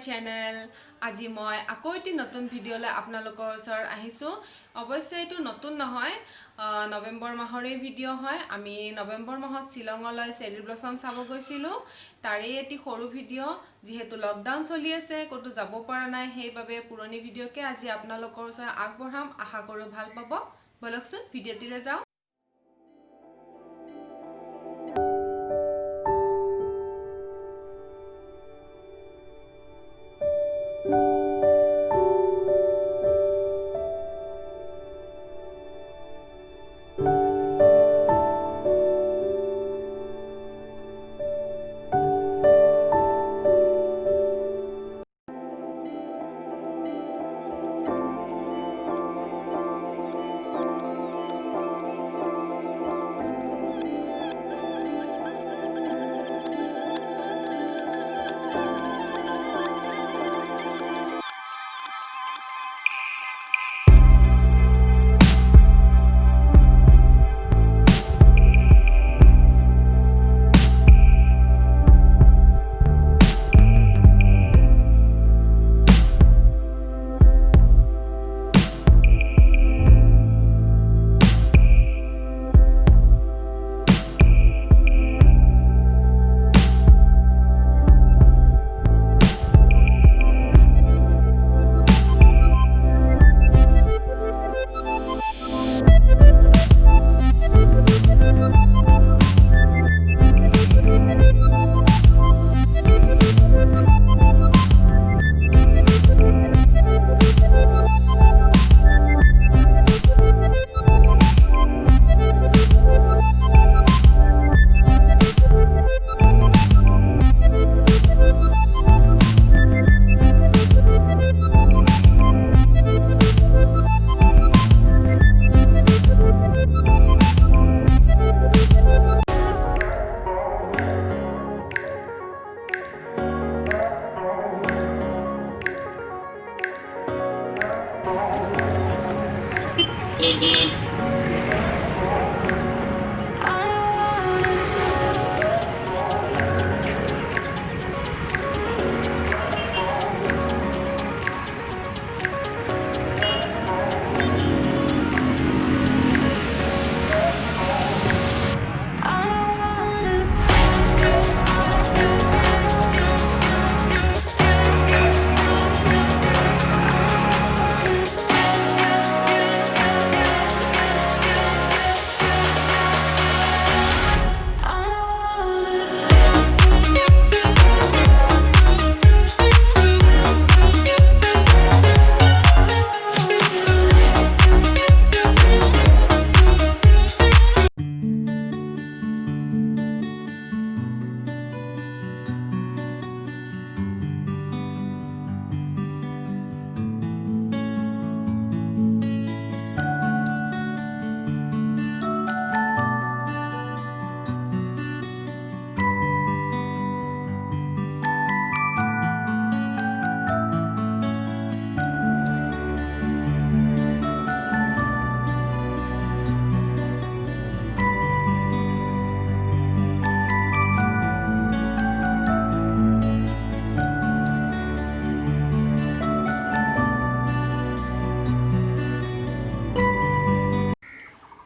channel. আজি মই আকৌ এটি নতুন ভিডিঅ'লৈ আপোনালোকৰ ওচৰত আহিছো অৱশ্যে এটো নতুন নহয় নৱেম্বৰ মাহৰে ভিডিঅ' হয় আমি নৱেম্বৰ মাহত শিলঙলৈ চেৰি ব্লসম চাব গৈছিলো তাৰে এটি সৰু ভিডিঅ' যেহেতু লকডাউন চলি আছে কতো যাব পৰা নাই সেইভাবে পুৰণি ভিডিঅ'কে আজি আপোনালোকৰ ওচৰত আগবঢ়াম আশা কৰো ভাল পাব বলকচোন ভিডিঅ'টিলৈ যাও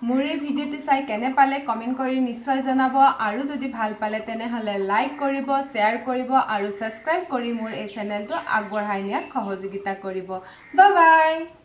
মোৰে ভিডিঅ'টি চাই কেনে পালে কমেন্ট কৰি নিশ্চয় জনাব আৰু যদি ভাল পালে তেনেহলে লাইক কৰিব শেয়াৰ কৰিব আৰু সাবস্ক্ৰাইব কৰি মোৰ এই চেনেলটো আগবঢ়াই নিয়াত সহযোগিতা কৰিব বাই বাই